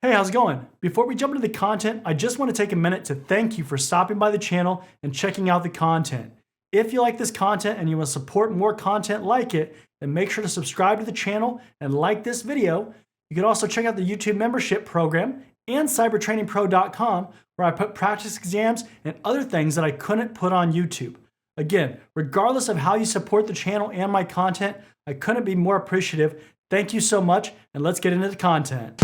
Hey, how's it going? Before we jump into the content, I just want to take a minute to thank you for stopping by the channel and checking out the content. If you like this content and you want to support more content like it, then make sure to subscribe to the channel and like this video. You can also check out the YouTube membership program and cybertrainingpro.com, where I put practice exams and other things that I couldn't put on YouTube. Again, regardless of how you support the channel and my content, I couldn't be more appreciative. Thank you so much, and let's get into the content.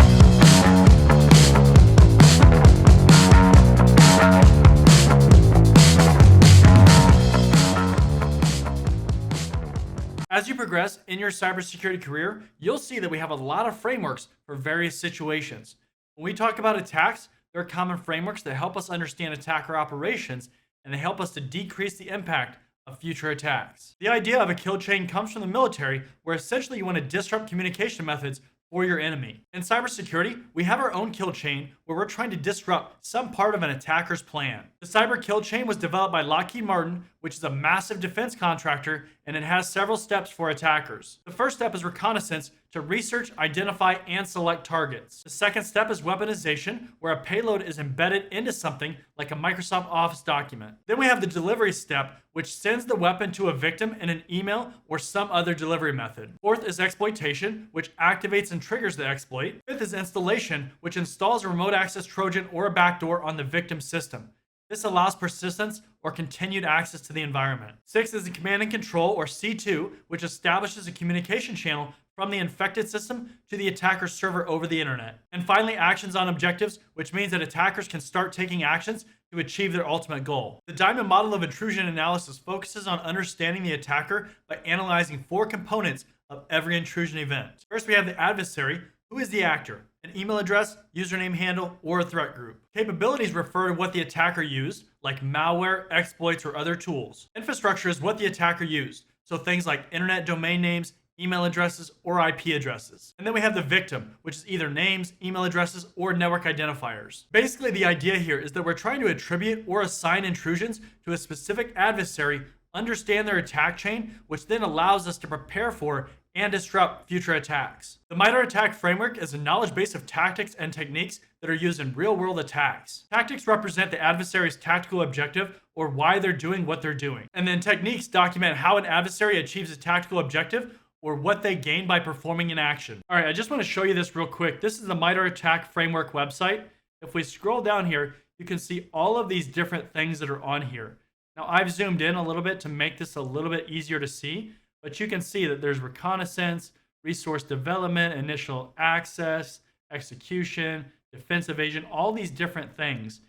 As you progress in your cybersecurity career, you'll see that we have a lot of frameworks for various situations. When we talk about attacks, there are common frameworks that help us understand attacker operations, and they help us to decrease the impact of future attacks. The idea of a kill chain comes from the military, where essentially you want to disrupt communication methods for your enemy. In cybersecurity, we have our own kill chain where we're trying to disrupt some part of an attacker's plan. The cyber kill chain was developed by Lockheed Martin, which is a massive defense contractor, and it has several steps for attackers. The first step is reconnaissance to research, identify, and select targets. The second step is weaponization, where a payload is embedded into something like a Microsoft Office document. Then we have the delivery step, which sends the weapon to a victim in an email or some other delivery method. Fourth is exploitation, which activates and triggers the exploit. Fifth is installation, which installs a remote access Trojan or a backdoor on the victim's system. This allows persistence or continued access to the environment. Sixth is the command and control, or C2, which establishes a communication channel from the infected system to the attacker's server over the internet. And finally, actions on objectives, which means that attackers can start taking actions to achieve their ultimate goal. The Diamond model of intrusion analysis focuses on understanding the attacker by analyzing 4 components of every intrusion event. First, we have the adversary, who is the actor, an email address, username handle, or a threat group. Capabilities refer to what the attacker used, like malware, exploits, or other tools. Infrastructure is what the attacker used, so things like internet domain names, email addresses, or IP addresses. And then we have the victim, which is either names, email addresses, or network identifiers. Basically, the idea here is that we're trying to attribute or assign intrusions to a specific adversary, understand their attack chain, which then allows us to prepare for and disrupt future attacks. The MITRE ATT&CK framework is a knowledge base of tactics and techniques that are used in real-world attacks. Tactics represent the adversary's tactical objective, or why they're doing what they're doing. And then techniques document how an adversary achieves a tactical objective, or what they gain by performing an action. All right, I just want to show you this real quick. This is the MITRE ATT&CK framework website. If we scroll down here, you can see all of these different things that are on here. Now, I've zoomed in a little bit to make this a little bit easier to see, but you can see that there's reconnaissance, resource development, initial access, execution, defense evasion, all these different things.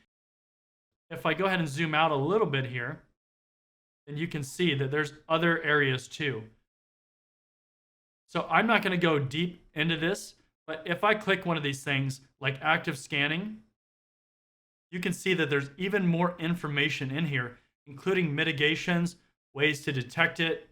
If I go ahead and zoom out a little bit here, then you can see that there's other areas too. So I'm not going to go deep into this, but if I click one of these things like active scanning, you can see that there's even more information in here, including mitigations, ways to detect it,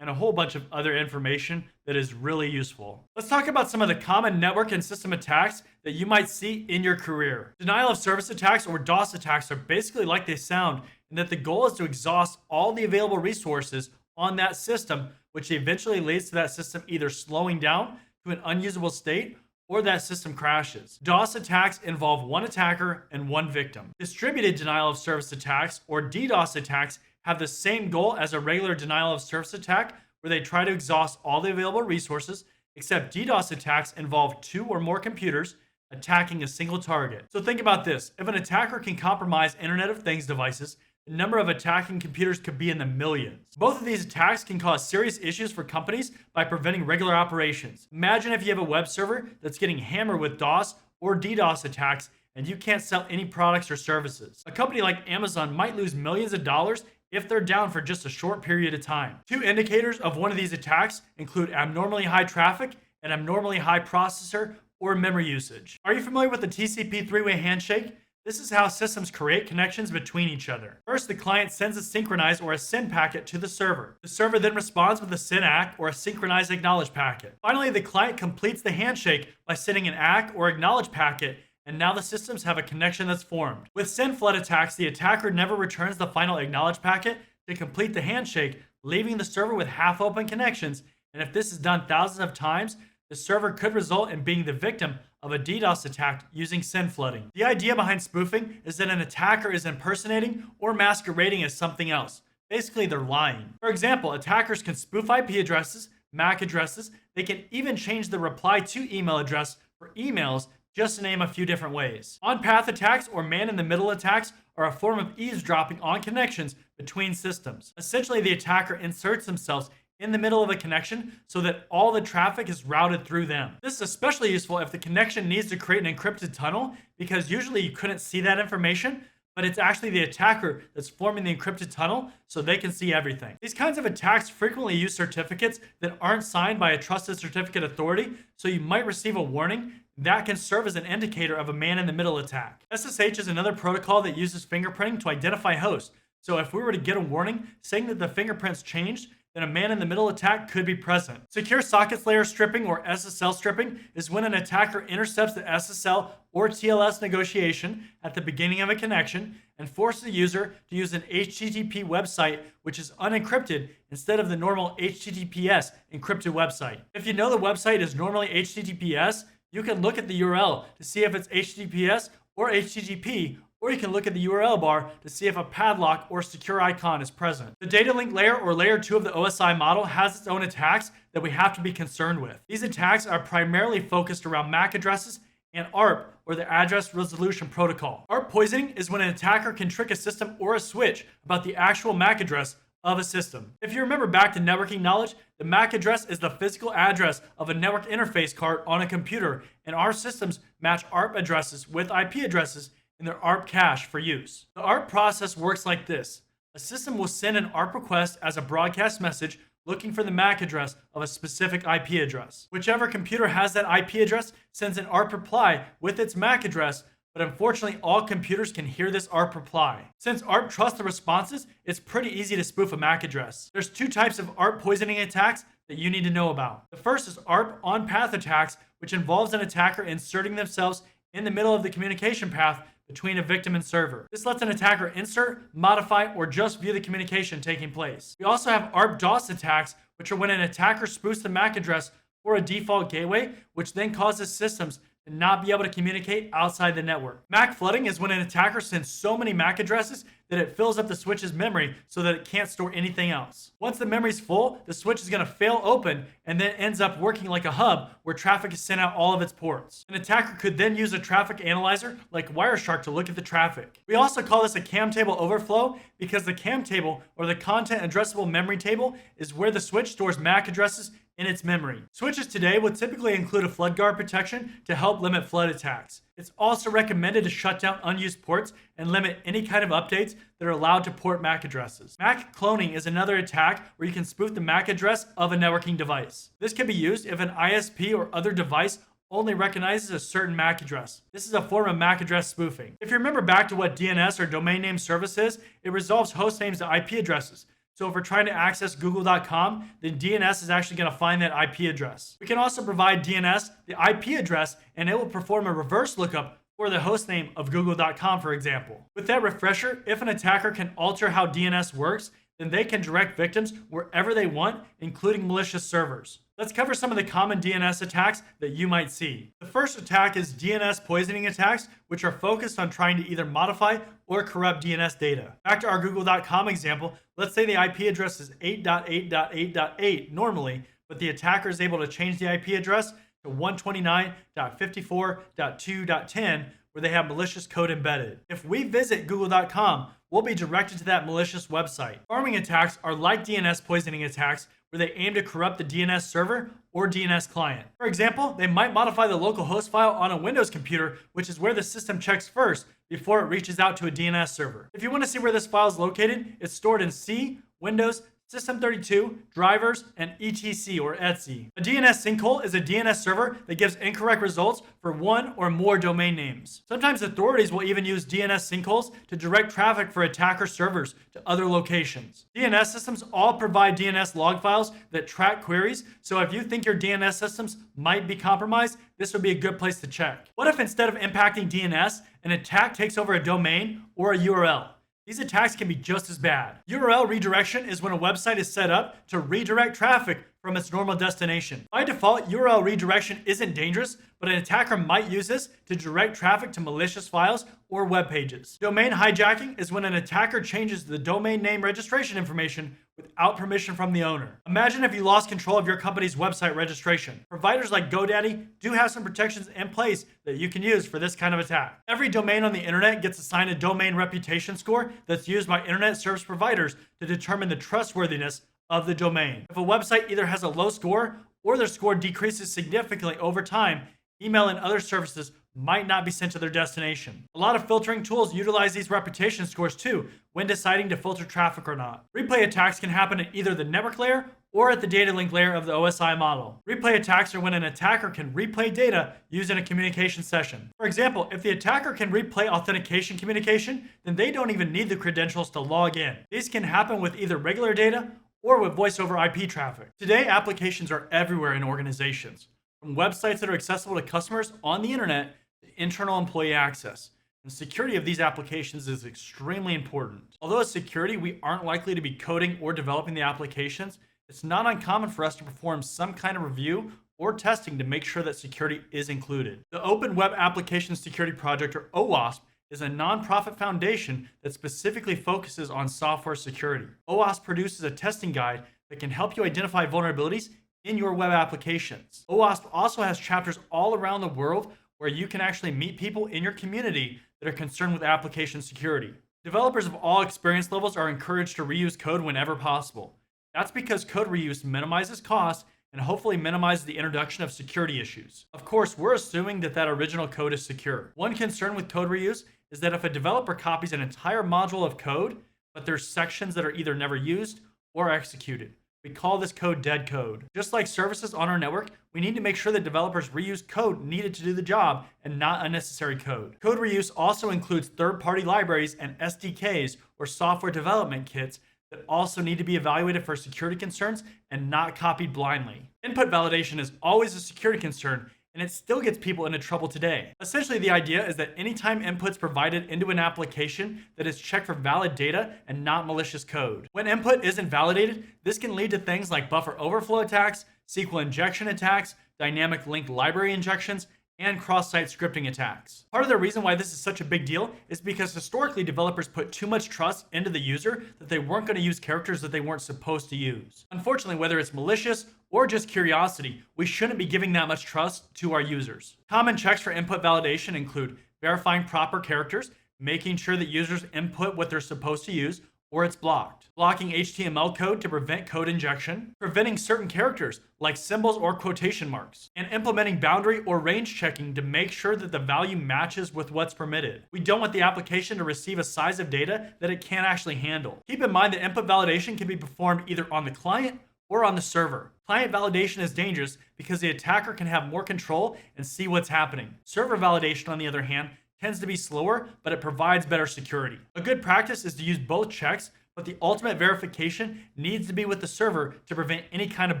and a whole bunch of other information that is really useful. Let's talk about some of the common network and system attacks that you might see in your career. Denial of service attacks, or DOS attacks, are basically like they sound, in that the goal is to exhaust all the available resources on that system, which eventually leads to that system either slowing down to an unusable state or that system crashes. DOS attacks involve one attacker and one victim. Distributed denial of service attacks, or DDoS attacks, have the same goal as a regular denial of service attack, where they try to exhaust all the available resources, except DDoS attacks involve 2 or more computers attacking a single target. So think about this. If an attacker can compromise Internet of Things devices, the number of attacking computers could be in the millions. Both of these attacks can cause serious issues for companies by preventing regular operations. Imagine if you have a web server that's getting hammered with DOS or DDoS attacks and you can't sell any products or services. A company like Amazon might lose millions of dollars if they're down for just a short period of time. 2 indicators of one of these attacks include abnormally high traffic and abnormally high processor or memory usage. Are you familiar with the TCP three-way handshake? This is how systems create connections between each other. First, the client sends a synchronize or a SYN packet to the server. The server then responds with a SYN ACK or a synchronized acknowledge packet. Finally, the client completes the handshake by sending an ACK or acknowledge packet, and now the systems have a connection that's formed. With SYN flood attacks, the attacker never returns the final acknowledge packet to complete the handshake, leaving the server with half-open connections, and if this is done thousands of times, the server could result in being the victim of a DDoS attack using SYN flooding. The idea behind spoofing is that an attacker is impersonating or masquerading as something else. Basically, they're lying. For example, attackers can spoof IP addresses, MAC addresses. They can even change the reply to email address for emails, just to name a few different ways. On-path attacks or man-in-the-middle attacks are a form of eavesdropping on connections between systems. Essentially, the attacker inserts themselves in the middle of a connection so that all the traffic is routed through them. This is especially useful if the connection needs to create an encrypted tunnel, because usually you couldn't see that information, but it's actually the attacker that's forming the encrypted tunnel so they can see everything. These kinds of attacks frequently use certificates that aren't signed by a trusted certificate authority, so you might receive a warning that can serve as an indicator of a man-in-the-middle attack. SSH is another protocol that uses fingerprinting to identify hosts. So if we were to get a warning saying that the fingerprints changed, then a man-in-the-middle attack could be present. Secure sockets layer stripping, or SSL stripping, is when an attacker intercepts the SSL or TLS negotiation at the beginning of a connection and forces the user to use an HTTP website which is unencrypted instead of the normal HTTPS encrypted website. If you know the website is normally HTTPS, you can look at the URL to see if it's HTTPS or HTTP, or you can look at the URL bar to see if a padlock or secure icon is present. The data link layer, or layer 2 of the OSI model, has its own attacks that we have to be concerned with. These attacks are primarily focused around MAC addresses and ARP, or the Address Resolution Protocol. ARP poisoning is when an attacker can trick a system or a switch about the actual MAC address of a system. If you remember back to networking knowledge, the MAC address is the physical address of a network interface card on a computer, and our systems match ARP addresses with IP addresses in their ARP cache for use. The ARP process works like this. A system will send an ARP request as a broadcast message looking for the MAC address of a specific IP address. Whichever computer has that IP address sends an ARP reply with its MAC address, but unfortunately all computers can hear this ARP reply. Since ARP trusts the responses, it's pretty easy to spoof a MAC address. There's two types of ARP poisoning attacks that you need to know about. The first is ARP on-path attacks, which involves an attacker inserting themselves in the middle of the communication path between a victim and server. This lets an attacker insert, modify, or just view the communication taking place. We also have ARP DOS attacks, which are when an attacker spoofs the MAC address for a default gateway, which then causes systems to not be able to communicate outside the network. MAC flooding is when an attacker sends so many MAC addresses that it fills up the switch's memory so that it can't store anything else. Once the memory's full, the switch is going to fail open and then ends up working like a hub where traffic is sent out all of its ports. An attacker could then use a traffic analyzer like Wireshark to look at the traffic. We also call this a CAM table overflow because the CAM table, or the content addressable memory table, is where the switch stores MAC addresses in its memory. Switches today would typically include a flood guard protection to help limit flood attacks. It's also recommended to shut down unused ports and limit any kind of updates that are allowed to port MAC addresses. MAC cloning is another attack where you can spoof the MAC address of a networking device. This can be used if an ISP or other device only recognizes a certain MAC address. This is a form of MAC address spoofing. If you remember back to what DNS, or domain name service, is, it resolves host names to IP addresses. So if we're trying to access google.com, then DNS is actually going to find that IP address. We can also provide DNS the IP address, and it will perform a reverse lookup for the host name of google.com, for example. With that refresher, if an attacker can alter how DNS works, then they can direct victims wherever they want, including malicious servers. Let's cover some of the common DNS attacks that you might see. The first attack is DNS poisoning attacks, which are focused on trying to either modify or corrupt DNS data. Back to our google.com example, let's say the IP address is 8.8.8.8 normally, but the attacker is able to change the IP address to 129.54.2.10, where they have malicious code embedded. If we visit google.com, we'll be directed to that malicious website. Pharming attacks are like DNS poisoning attacks, where they aim to corrupt the DNS server or DNS client. For example, they might modify the local host file on a Windows computer, which is where the system checks first before it reaches out to a DNS server. If you want to see where this file is located, it's stored in C, Windows, System32, drivers, and etc, or etc. A DNS sinkhole is a DNS server that gives incorrect results for one or more domain names. Sometimes authorities will even use DNS sinkholes to direct traffic for attacker servers to other locations. DNS systems all provide DNS log files that track queries, so if you think your DNS systems might be compromised, this would be a good place to check. What if instead of impacting DNS, an attack takes over a domain or a URL? These attacks can be just as bad. URL redirection is when a website is set up to redirect traffic from its normal destination. By default, URL redirection isn't dangerous, but an attacker might use this to direct traffic to malicious files or web pages. Domain hijacking is when an attacker changes the domain name registration information without permission from the owner. Imagine if you lost control of your company's website registration. Providers like GoDaddy do have some protections in place that you can use for this kind of attack. Every domain on the internet gets assigned a domain reputation score that's used by internet service providers to determine the trustworthiness of the domain. If a website either has a low score or their score decreases significantly over time, email and other services might not be sent to their destination. A lot of filtering tools utilize these reputation scores too when deciding to filter traffic or not. Replay attacks can happen at either the network layer or at the data link layer of the OSI model. Replay attacks are when an attacker can replay data used in a communication session. For example, if the attacker can replay authentication communication, then they don't even need the credentials to log in. These can happen with either regular data or with voice over IP traffic. Today, applications are everywhere in organizations, from websites that are accessible to customers on the internet to internal employee access. And security of these applications is extremely important. Although as security, we aren't likely to be coding or developing the applications, it's not uncommon for us to perform some kind of review or testing to make sure that security is included. The Open Web Application Security Project, or OWASP, is a nonprofit foundation that specifically focuses on software security. OWASP produces a testing guide that can help you identify vulnerabilities in your web applications. OWASP also has chapters all around the world where you can actually meet people in your community that are concerned with application security. Developers of all experience levels are encouraged to reuse code whenever possible. That's because code reuse minimizes costs and hopefully minimizes the introduction of security issues. Of course, we're assuming that original code is secure. One concern with code reuse is that if a developer copies an entire module of code, but there's sections that are either never used or executed, we call this code dead code. Just like services on our network, we need to make sure that developers reuse code needed to do the job and not unnecessary code. Code reuse also includes third-party libraries and SDKs, or software development kits, that also need to be evaluated for security concerns and not copied blindly. Input validation is always a security concern, and it still gets people into trouble today. Essentially, the idea is that anytime input's provided into an application, that is checked for valid data and not malicious code. When input isn't validated, this can lead to things like buffer overflow attacks, SQL injection attacks, dynamic linked library injections, and cross-site scripting attacks. Part of the reason why this is such a big deal is because historically developers put too much trust into the user that they weren't going to use characters that they weren't supposed to use. Unfortunately, whether it's malicious or just curiosity, we shouldn't be giving that much trust to our users. Common checks for input validation include verifying proper characters, making sure that users input what they're supposed to use, or it's blocked. Blocking HTML code to prevent code injection, preventing certain characters like symbols or quotation marks, and implementing boundary or range checking to make sure that the value matches with what's permitted. We don't want the application to receive a size of data that it can't actually handle. Keep in mind that input validation can be performed either on the client or on the server. Client validation is dangerous because the attacker can have more control and see what's happening. Server validation, on the other hand, tends to be slower, but it provides better security. A good practice is to use both checks, but the ultimate verification needs to be with the server to prevent any kind of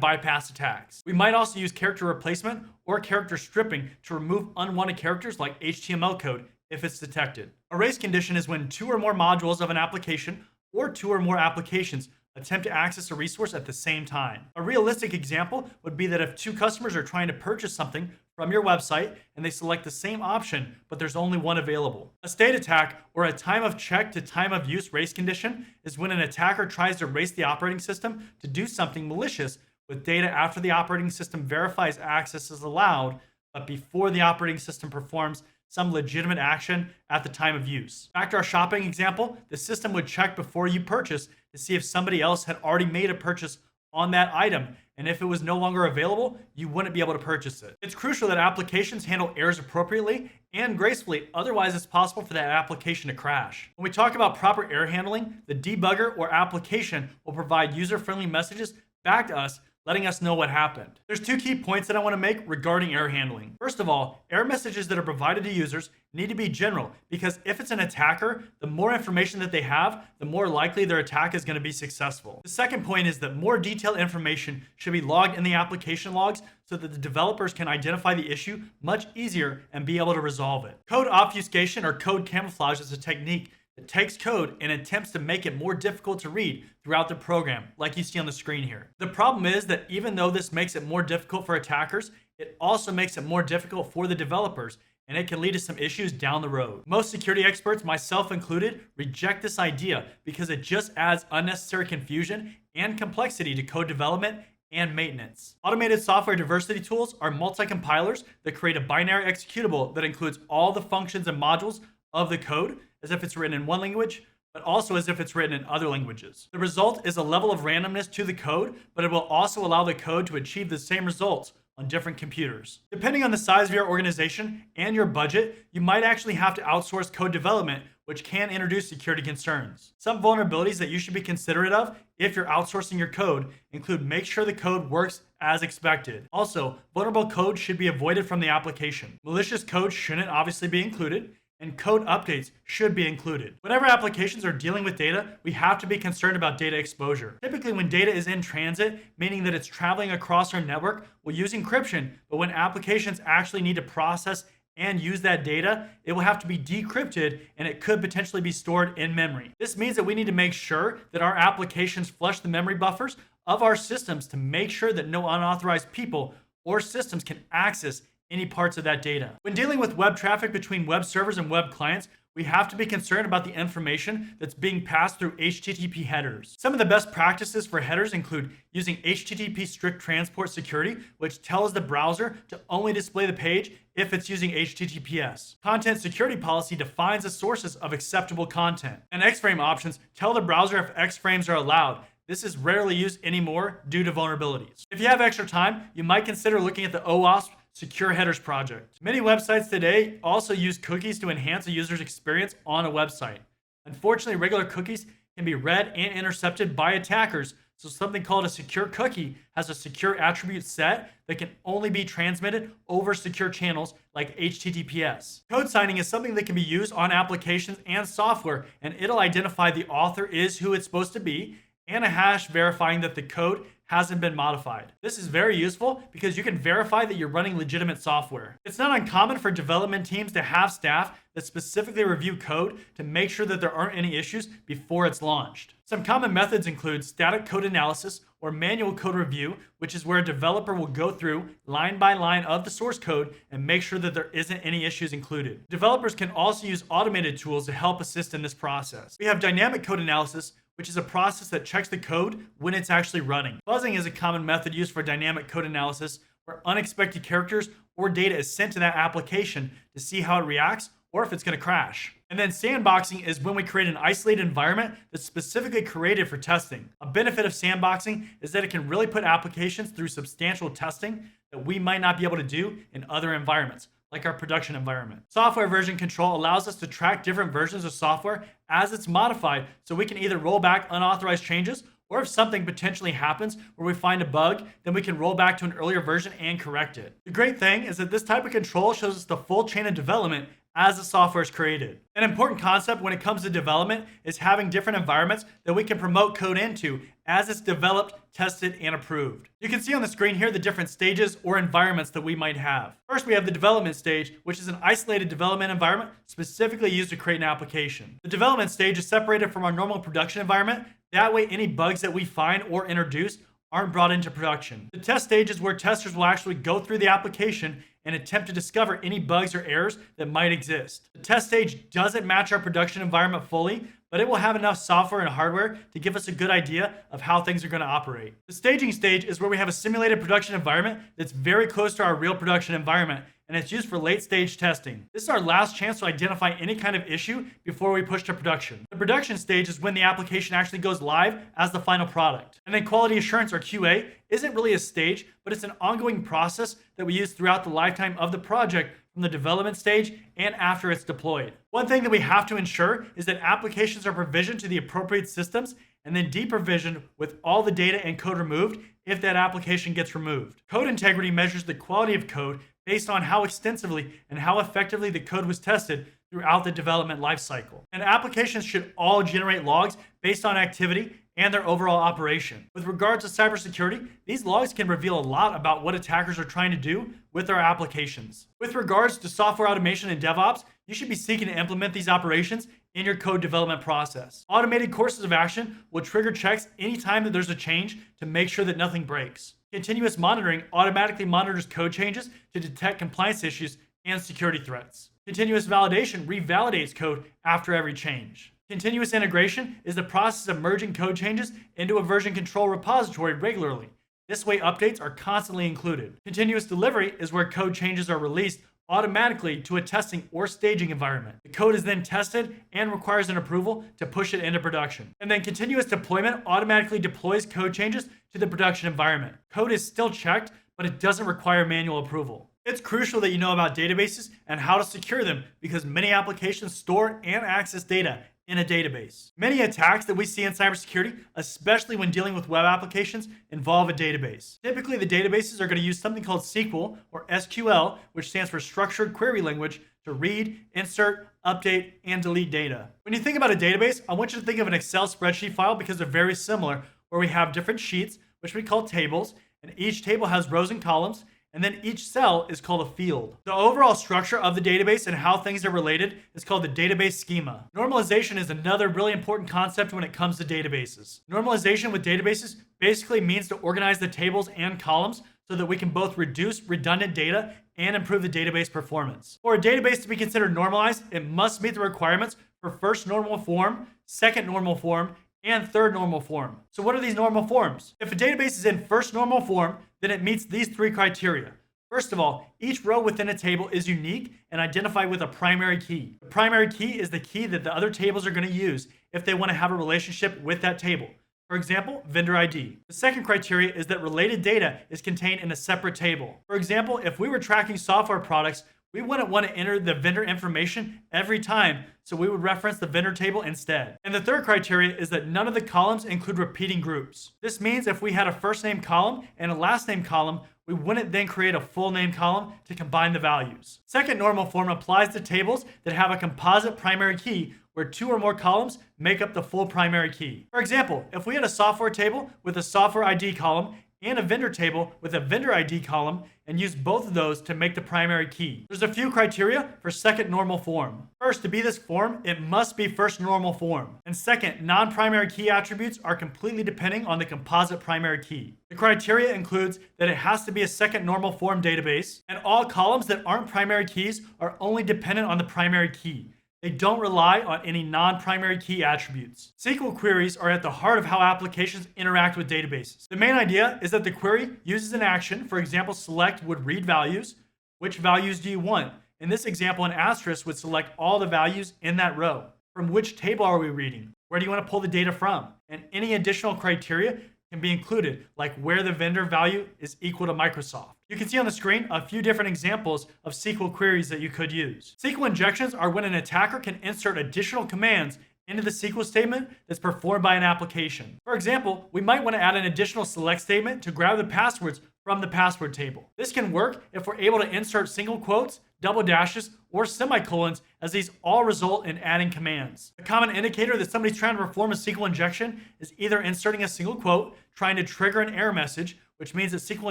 bypass attacks. We might also use character replacement or character stripping to remove unwanted characters like HTML code if it's detected. A race condition is when two or more modules of an application or two or more applications attempt to access a resource at the same time. A realistic example would be that if two customers are trying to purchase something from your website and they select the same option, but there's only one available. A state attack, or a time of check to time of use race condition, is when an attacker tries to race the operating system to do something malicious with data after the operating system verifies access is allowed, but before the operating system performs some legitimate action at the time of use. Back to our shopping example, the system would check before you purchase to see if somebody else had already made a purchase on that item, and if it was no longer available, you wouldn't be able to purchase it. It's crucial that applications handle errors appropriately and gracefully, otherwise it's possible for that application to crash. When we talk about proper error handling, the debugger or application will provide user-friendly messages back to us letting us know what happened. There's two key points that I want to make regarding error handling. First of all, error messages that are provided to users need to be general, because if it's an attacker, the more information that they have, the more likely their attack is going to be successful. The second point is that more detailed information should be logged in the application logs so that the developers can identify the issue much easier and be able to resolve it. Code obfuscation or code camouflage is a technique that that takes code and attempts to make it more difficult to read throughout the program, like you see on the screen here. The problem is that even though this makes it more difficult for attackers, it also makes it more difficult for the developers, and it can lead to some issues down the road. Most security experts, myself included, reject this idea because it just adds unnecessary confusion and complexity to code development and maintenance. Automated software diversity tools are multi-compilers that create a binary executable that includes all the functions and modules of the code as if it's written in one language, but also as if it's written in other languages. The result is a level of randomness to the code, but it will also allow the code to achieve the same results on different computers. Depending on the size of your organization and your budget, you might actually have to outsource code development, which can introduce security concerns. Some vulnerabilities that you should be considerate of if you're outsourcing your code include make sure the code works as expected. Also, vulnerable code should be avoided from the application. Malicious code shouldn't obviously be included, and code updates should be included. Whenever applications are dealing with data, we have to be concerned about data exposure. Typically, when data is in transit, meaning that it's traveling across our network, we'll use encryption, but when applications actually need to process and use that data, it will have to be decrypted and it could potentially be stored in memory. This means that we need to make sure that our applications flush the memory buffers of our systems to make sure that no unauthorized people or systems can access any parts of that data. When dealing with web traffic between web servers and web clients, we have to be concerned about the information that's being passed through HTTP headers. Some of the best practices for headers include using HTTP strict transport security, which tells the browser to only display the page if it's using HTTPS. Content security policy defines the sources of acceptable content. And X-frame options tell the browser if X-frames are allowed. This is rarely used anymore due to vulnerabilities. If you have extra time, you might consider looking at the OWASP Secure Headers project. Many websites today also use cookies to enhance a user's experience on a website. Unfortunately, regular cookies can be read and intercepted by attackers, so something called a secure cookie has a secure attribute set that can only be transmitted over secure channels like HTTPS. Code signing is something that can be used on applications and software, and it'll identify the author is who it's supposed to be, and a hash verifying that the code hasn't been modified. This is very useful because you can verify that you're running legitimate software. It's not uncommon for development teams to have staff that specifically review code to make sure that there aren't any issues before it's launched. Some common methods include static code analysis or manual code review, which is where a developer will go through line by line of the source code and make sure that there isn't any issues included. Developers can also use automated tools to help assist in this process. We have dynamic code analysis, which is a process that checks the code when it's actually running. Fuzzing is a common method used for dynamic code analysis where unexpected characters or data is sent to that application to see how it reacts or if it's going to crash. And then sandboxing is when we create an isolated environment that's specifically created for testing. A benefit of sandboxing is that it can really put applications through substantial testing that we might not be able to do in other environments, like our production environment. Software version control allows us to track different versions of software as it's modified, so we can either roll back unauthorized changes, or if something potentially happens where we find a bug, then we can roll back to an earlier version and correct it. The great thing is that this type of control shows us the full chain of development as the software is created. An important concept when it comes to development is having different environments that we can promote code into as it's developed, tested, and approved. You can see on the screen here the different stages or environments that we might have. First, we have the development stage, which is an isolated development environment specifically used to create an application. The development stage is separated from our normal production environment. That way, any bugs that we find or introduce aren't brought into production. The test stage is where testers will actually go through the application and attempt to discover any bugs or errors that might exist. The test stage doesn't match our production environment fully, but it will have enough software and hardware to give us a good idea of how things are going to operate. The staging stage is where we have a simulated production environment that's very close to our real production environment, and it's used for late stage testing. This is our last chance to identify any kind of issue before we push to production. The production stage is when the application actually goes live as the final product. And then quality assurance, or QA, isn't really a stage, but it's an ongoing process that we use throughout the lifetime of the project, from the development stage and after it's deployed. One thing that we have to ensure is that applications are provisioned to the appropriate systems and then deprovisioned with all the data and code removed if that application gets removed. Code integrity measures the quality of code based on how extensively and how effectively the code was tested throughout the development lifecycle. And applications should all generate logs based on activity and their overall operation. With regards to cybersecurity, these logs can reveal a lot about what attackers are trying to do with our applications. With regards to software automation and DevOps, you should be seeking to implement these operations in your code development process. Automated courses of action will trigger checks anytime that there's a change to make sure that nothing breaks. Continuous monitoring automatically monitors code changes to detect compliance issues and security threats. Continuous validation revalidates code after every change. Continuous integration is the process of merging code changes into a version control repository regularly. This way, updates are constantly included. Continuous delivery is where code changes are released automatically to a testing or staging environment. The code is then tested and requires an approval to push it into production. And then continuous deployment automatically deploys code changes to the production environment. Code is still checked, but it doesn't require manual approval. It's crucial that you know about databases and how to secure them because many applications store and access data in a database. Many attacks that we see in cybersecurity, especially when dealing with web applications, involve a database. Typically, the databases are going to use something called SQL or SQL, which stands for Structured Query Language, to read, insert, update, and delete data. When you think about a database, I want you to think of an Excel spreadsheet file because they're very similar, where we have different sheets, which we call tables, and each table has rows and columns, and then each cell is called a field. The overall structure of the database and how things are related is called the database schema. Normalization is another really important concept when it comes to databases. Normalization with databases basically means to organize the tables and columns so that we can both reduce redundant data and improve the database performance. For a database to be considered normalized, it must meet the requirements for first normal form, second normal form, and third normal form. So what are these normal forms? If a database is in first normal form, then it meets these three criteria. First of all, each row within a table is unique and identified with a primary key. The primary key is the key that the other tables are going to use if they want to have a relationship with that table. For example, vendor ID. The second criteria is that related data is contained in a separate table. For example, if we were tracking software products, we wouldn't want to enter the vendor information every time, so we would reference the vendor table instead. And the third criteria is that none of the columns include repeating groups. This means if we had a first name column and a last name column, we wouldn't then create a full name column to combine the values. Second normal form applies to tables that have a composite primary key where two or more columns make up the full primary key. For example, if we had a software table with a software ID column and a vendor table with a vendor ID column and use both of those to make the primary key. There's a few criteria for second normal form. First, to be this form, it must be first normal form. And second, non-primary key attributes are completely depending on the composite primary key. The criteria includes that it has to be a second normal form database, and all columns that aren't primary keys are only dependent on the primary key. They don't rely on any non-primary key attributes. SQL queries are at the heart of how applications interact with databases. The main idea is that the query uses an action, for example, select would read values. Which values do you want? In this example, an asterisk would select all the values in that row. From which table are we reading? Where do you want to pull the data from? And any additional criteria can be included, like where the vendor value is equal to Microsoft. You can see on the screen a few different examples of SQL queries that you could use. SQL injections are when an attacker can insert additional commands into the SQL statement that's performed by an application. For example, we might want to add an additional select statement to grab the passwords from the password table. This can work if we're able to insert single quotes, double dashes, or semicolons, as these all result in adding commands. A common indicator that somebody's trying to perform a SQL injection is either inserting a single quote, trying to trigger an error message, which means that SQL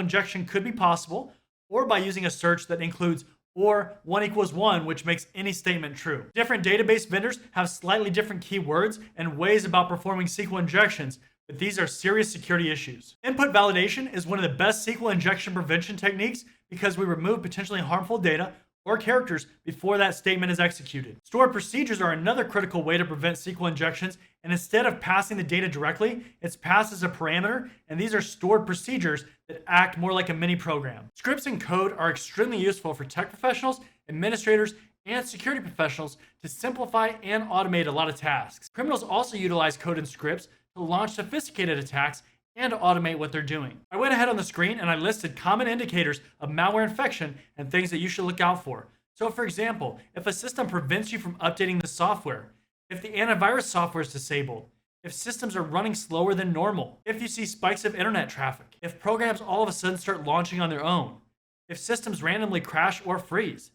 injection could be possible, or by using a search that includes or 1 equals 1, which makes any statement true. Different database vendors have slightly different keywords and ways about performing SQL injections, but these are serious security issues. Input validation is one of the best SQL injection prevention techniques because we remove potentially harmful data or characters before that statement is executed. Stored procedures are another critical way to prevent SQL injections, and instead of passing the data directly, it's passed as a parameter, and these are stored procedures that act more like a mini program. Scripts and code are extremely useful for tech professionals, administrators, and security professionals to simplify and automate a lot of tasks. Criminals also utilize code and scripts to launch sophisticated attacks and to automate what they're doing. I went ahead on the screen and I listed common indicators of malware infection and things that you should look out for. So for example, if a system prevents you from updating the software, if the antivirus software is disabled, if systems are running slower than normal, if you see spikes of internet traffic, if programs all of a sudden start launching on their own, if systems randomly crash or freeze,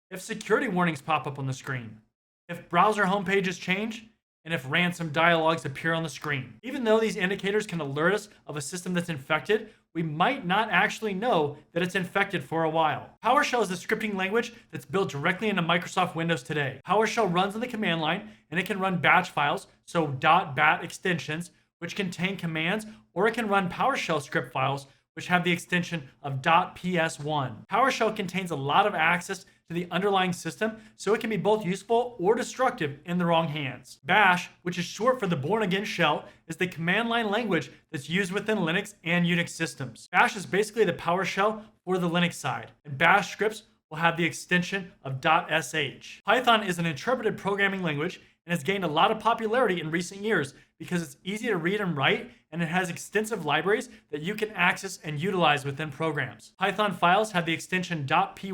if security warnings pop up on the screen, if browser homepages change, and if ransom dialogues appear on the screen. Even though these indicators can alert us of a system that's infected, we might not actually know that it's infected for a while. PowerShell is a scripting language that's built directly into Microsoft Windows today. PowerShell runs on the command line, and it can run batch files, so .bat extensions, which contain commands, or it can run PowerShell script files, which have the extension of .ps1. PowerShell contains a lot of access to the underlying system, so it can be both useful or destructive in the wrong hands. Bash, which is short for the born-again shell, is the command line language that's used within Linux and Unix systems. Bash is basically the PowerShell for the Linux side, and Bash scripts will have the extension of .sh. Python is an interpreted programming language and has gained a lot of popularity in recent years because it's easy to read and write, and it has extensive libraries that you can access and utilize within programs. Python files have the extension .py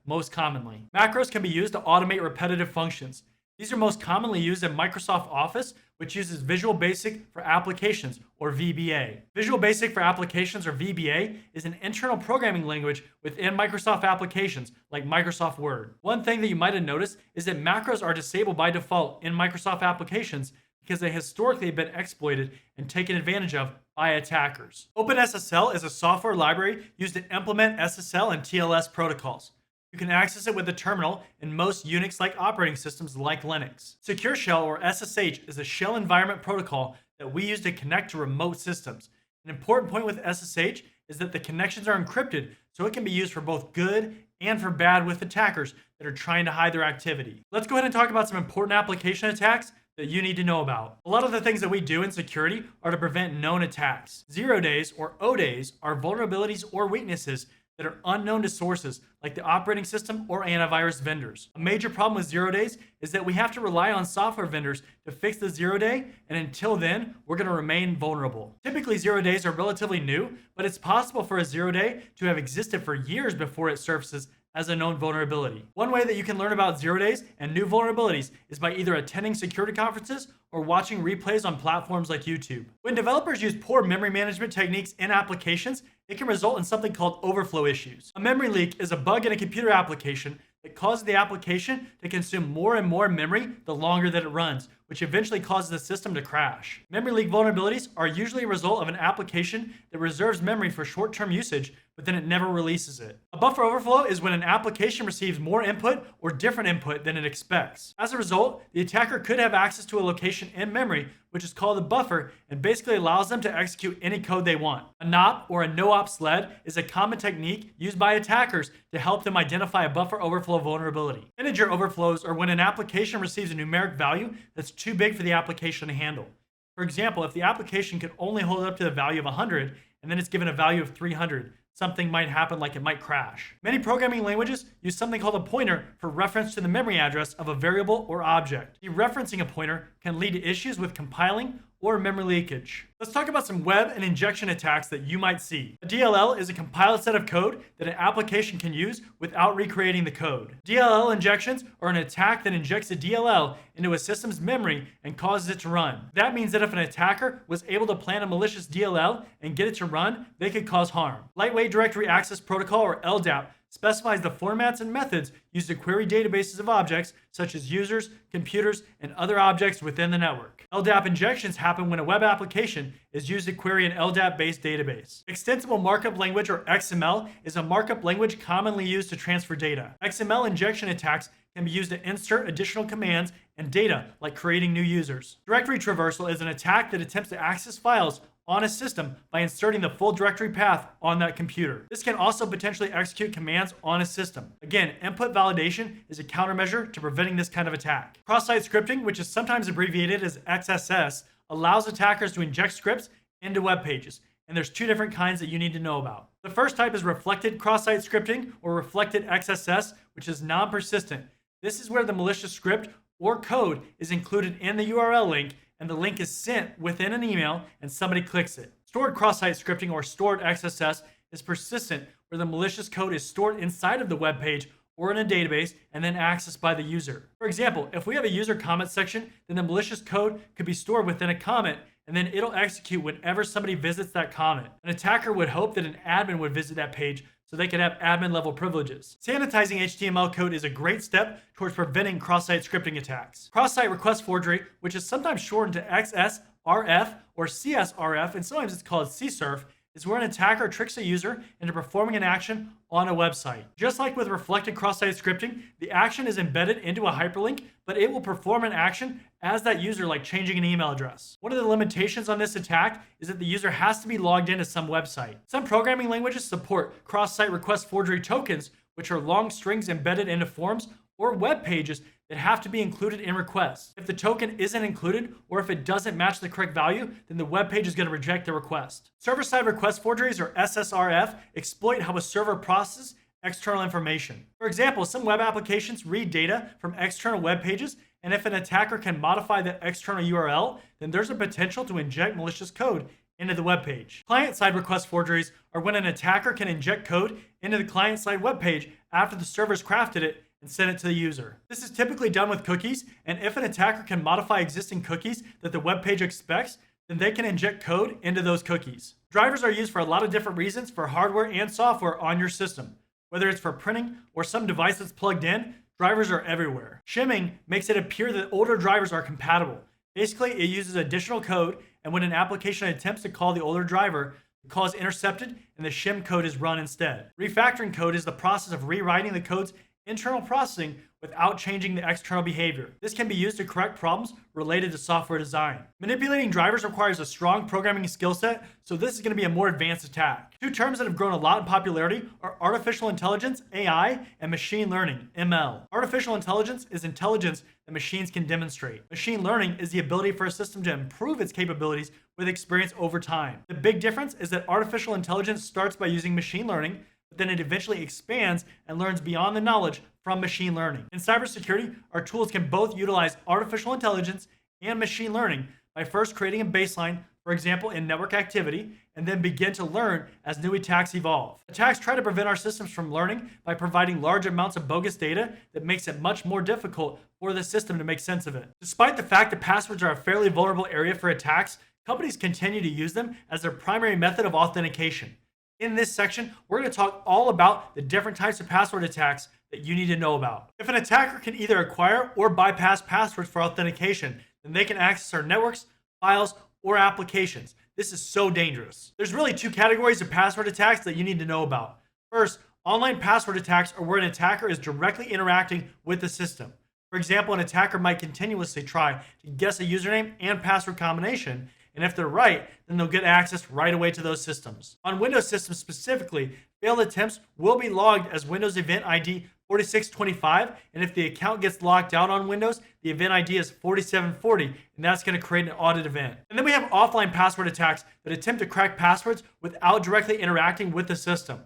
most commonly. Macros can be used to automate repetitive functions. These are most commonly used in Microsoft Office, which uses Visual Basic for Applications, or VBA. Visual Basic for Applications, or VBA, is an internal programming language within Microsoft applications, like Microsoft Word. One thing that you might have noticed is that macros are disabled by default in Microsoft applications because they historically have been exploited and taken advantage of by attackers. OpenSSL is a software library used to implement SSL and TLS protocols. You can access it with the terminal in most Unix-like operating systems like Linux. Secure Shell, or SSH, is a shell environment protocol that we use to connect to remote systems. An important point with SSH is that the connections are encrypted, so it can be used for both good and for bad with attackers that are trying to hide their activity. Let's go ahead and talk about some important application attacks that you need to know about. A lot of the things that we do in security are to prevent known attacks. 0 days, or O days, are vulnerabilities or weaknesses that are unknown to sources like the operating system or antivirus vendors. A major problem with 0 days is that we have to rely on software vendors to fix the 0 day, and until then, we're going to remain vulnerable. Typically, 0 days are relatively new, but it's possible for a 0 day to have existed for years before it surfaces as a known vulnerability. One way that you can learn about 0 days and new vulnerabilities is by either attending security conferences or watching replays on platforms like YouTube. When developers use poor memory management techniques in applications, it can result in something called overflow issues. A memory leak is a bug in a computer application that causes the application to consume more and more memory the longer that it runs, which eventually causes the system to crash. Memory leak vulnerabilities are usually a result of an application that reserves memory for short-term usage, but then it never releases it. A buffer overflow is when an application receives more input or different input than it expects. As a result, the attacker could have access to a location in memory, which is called a buffer, and basically allows them to execute any code they want. A NOP, or a no-op sled, is a common technique used by attackers to help them identify a buffer overflow vulnerability. Integer overflows are when an application receives a numeric value that's too big for the application to handle. For example, if the application could only hold up to the value of 100 and then it's given a value of 300, something might happen, like it might crash. Many programming languages use something called a pointer for reference to the memory address of a variable or object. Dereferencing a pointer can lead to issues with compiling or memory leakage. Let's talk about some web and injection attacks that you might see. A DLL is a compiled set of code that an application can use without recreating the code. DLL injections are an attack that injects a DLL into a system's memory and causes it to run. That means that if an attacker was able to plant a malicious DLL and get it to run, they could cause harm. Lightweight Directory Access Protocol, or LDAP, specifies the formats and methods used to query databases of objects such as users, computers, and other objects within the network. LDAP injections happen when a web application is used to query an LDAP-based database. Extensible Markup Language, or XML, is a markup language commonly used to transfer data. XML injection attacks can be used to insert additional commands and data, like creating new users. Directory traversal is an attack that attempts to access files on a system by inserting the full directory path on that computer. This can also potentially execute commands on a system. Again, input validation is a countermeasure to preventing this kind of attack. Cross-site scripting, which is sometimes abbreviated as XSS, allows attackers to inject scripts into web pages. And there's two different kinds that you need to know about. The first type is reflected cross-site scripting, or reflected XSS, which is non-persistent. This is where the malicious script or code is included in the URL link, and the link is sent within an email and somebody clicks it. Stored cross-site scripting, or stored XSS, is persistent, where the malicious code is stored inside of the web page or in a database and then accessed by the user. For example, if we have a user comment section, then the malicious code could be stored within a comment, and then it'll execute whenever somebody visits that comment. An attacker would hope that an admin would visit that page so they could have admin level privileges. Sanitizing HTML code is a great step towards preventing cross-site scripting attacks. Cross-site request forgery, which is sometimes shortened to XSRF or CSRF, and sometimes it's called CSRF, is where an attacker tricks a user into performing an action on a website. Just like with reflected cross-site scripting, the action is embedded into a hyperlink, but it will perform an action as that user, like changing an email address. One of the limitations on this attack is that the user has to be logged into some website. Some programming languages support cross-site request forgery tokens, which are long strings embedded into forms or web pages that have to be included in requests. If the token isn't included, or if it doesn't match the correct value, then the web page is going to reject the request. Server-side request forgeries, or SSRF, exploit how a server processes external information. For example, some web applications read data from external web pages, and if an attacker can modify the external URL, then there's a potential to inject malicious code into the web page. Client-side request forgeries are when an attacker can inject code into the client-side web page after the server's crafted it and send it to the user. This is typically done with cookies, and if an attacker can modify existing cookies that the web page expects, then they can inject code into those cookies. Drivers are used for a lot of different reasons for hardware and software on your system. Whether it's for printing or some device that's plugged in, drivers are everywhere. Shimming makes it appear that older drivers are compatible. Basically, it uses additional code, and when an application attempts to call the older driver, the call is intercepted and the shim code is run instead. Refactoring code is the process of rewriting the code's internal processing without changing the external behavior. This can be used to correct problems related to software design. Manipulating drivers requires a strong programming skill set, so this is going to be a more advanced attack. Two terms that have grown a lot in popularity are artificial intelligence, AI, and machine learning, ML. Artificial intelligence is intelligence that machines can demonstrate. Machine learning is the ability for a system to improve its capabilities with experience over time. The big difference is that artificial intelligence starts by using machine learning, but then it eventually expands and learns beyond the knowledge from machine learning. In cybersecurity, our tools can both utilize artificial intelligence and machine learning by first creating a baseline, for example, in network activity, and then begin to learn as new attacks evolve. Attacks try to prevent our systems from learning by providing large amounts of bogus data that makes it much more difficult for the system to make sense of it. Despite the fact that passwords are a fairly vulnerable area for attacks, companies continue to use them as their primary method of authentication. In this section, we're going to talk all about the different types of password attacks that you need to know about. If an attacker can either acquire or bypass passwords for authentication, then they can access our networks, files, or applications. This is so dangerous. There's really two categories of password attacks that you need to know about. First, online password attacks are where an attacker is directly interacting with the system. For example, an attacker might continuously try to guess a username and password combination, and if they're right, then they'll get access right away to those systems. On Windows systems specifically, failed attempts will be logged as Windows Event ID 4625, and if the account gets locked out on Windows, the event ID is 4740, and that's going to create an audit event. And then we have offline password attacks that attempt to crack passwords without directly interacting with the system.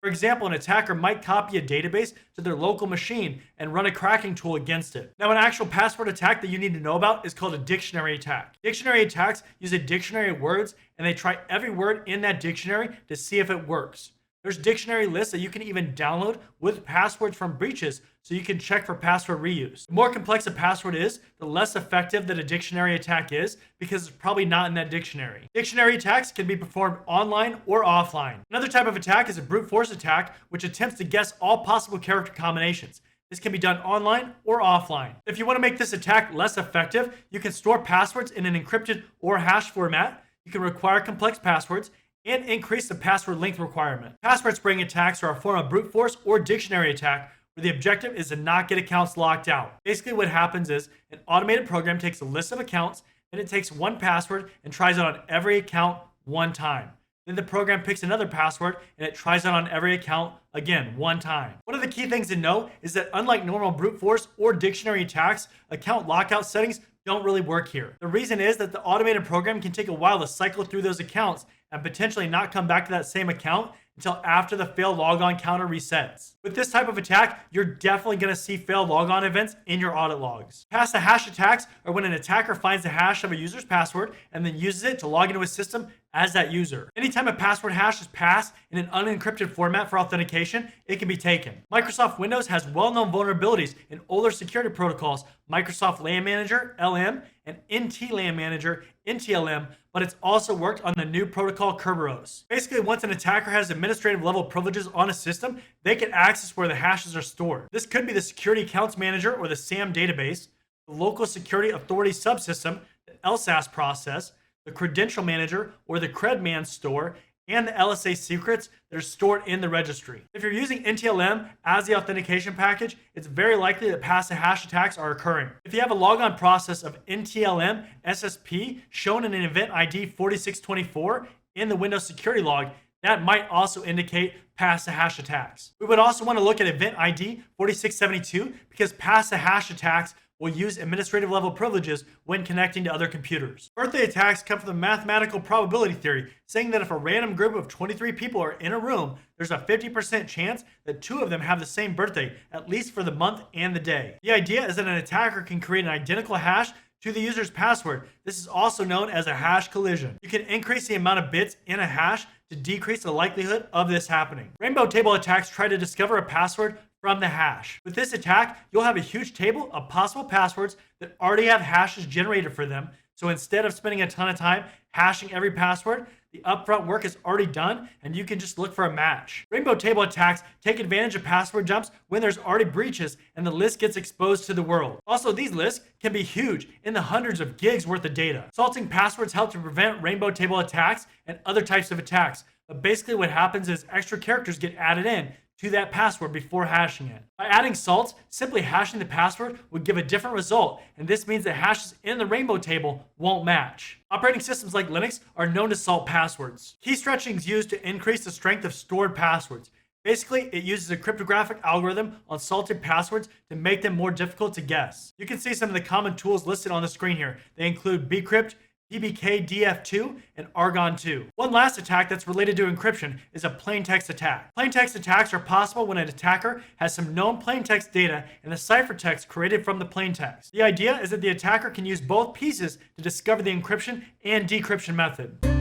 For example, an attacker might copy a database to their local machine and run a cracking tool against it. Now, an actual password attack that you need to know about is called a dictionary attack. Dictionary attacks use a dictionary of words, and they try every word in that dictionary to see if it works. There's dictionary lists that you can even download with passwords from breaches, so you can check for password reuse. The more complex a password is, the less effective that a dictionary attack is, because it's probably not in that dictionary. Dictionary attacks can be performed online or offline. Another type of attack is a brute force attack, which attempts to guess all possible character combinations. This can be done online or offline. If you want to make this attack less effective, you can store passwords in an encrypted or hash format. You can require complex passwords and increase the password length requirement. Password spraying attacks are a form of brute force or dictionary attack where the objective is to not get accounts locked out. Basically what happens is an automated program takes a list of accounts, then it takes one password and tries it on every account one time. Then the program picks another password and it tries it on every account again one time. One of the key things to know is that unlike normal brute force or dictionary attacks, account lockout settings don't really work here. The reason is that the automated program can take a while to cycle through those accounts and potentially not come back to that same account until after the failed logon counter resets. With this type of attack, you're definitely going to see failed logon events in your audit logs. Pass the hash attacks are when an attacker finds the hash of a user's password and then uses it to log into a system as that user. Anytime a password hash is passed in an unencrypted format for authentication, it can be taken. Microsoft Windows has well-known vulnerabilities in older security protocols, Microsoft LAN Manager, LM, and NT LAN Manager, NTLM, but it's also worked on the new protocol Kerberos. Basically, once an attacker has administrative level privileges on a system, they can access where the hashes are stored. This could be the Security Accounts Manager or the SAM database, the Local Security Authority subsystem, the LSAS process, the Credential Manager or the CredMan store, and the LSA secrets that are stored in the registry. If you're using NTLM as the authentication package, it's very likely that pass-the-hash attacks are occurring. If you have a logon process of NTLM SSP shown in an event ID 4624 in the Windows security log, that might also indicate pass-the-hash attacks. We would also want to look at event ID 4672 because pass-the-hash attacks will use administrative level privileges when connecting to other computers. Birthday attacks come from the mathematical probability theory, saying that if a random group of 23 people are in a room, there's a 50% chance that 2 of them have the same birthday, at least for the month and the day. The idea is that an attacker can create an identical hash to the user's password. This is also known as a hash collision. You can increase the amount of bits in a hash to decrease the likelihood of this happening. Rainbow table attacks try to discover a password from the hash. With this attack, you'll have a huge table of possible passwords that already have hashes generated for them. So instead of spending a ton of time hashing every password, the upfront work is already done and you can just look for a match. Rainbow table attacks take advantage of password jumps when there's already breaches and the list gets exposed to the world. Also, these lists can be huge, in the hundreds of gigs worth of data. Salting passwords help to prevent rainbow table attacks and other types of attacks. But basically what happens is extra characters get added in to that password before hashing it. By adding salts, simply hashing the password would give a different result, and this means that hashes in the rainbow table won't match. Operating systems like Linux are known to salt passwords. Key stretching is used to increase the strength of stored passwords. Basically, it uses a cryptographic algorithm on salted passwords to make them more difficult to guess. You can see some of the common tools listed on the screen here. They include bcrypt, PBKDF2, and Argon2. One last attack that's related to encryption is a plaintext attack. Plaintext attacks are possible when an attacker has some known plaintext data and the ciphertext created from the plaintext. The idea is that the attacker can use both pieces to discover the encryption and decryption method.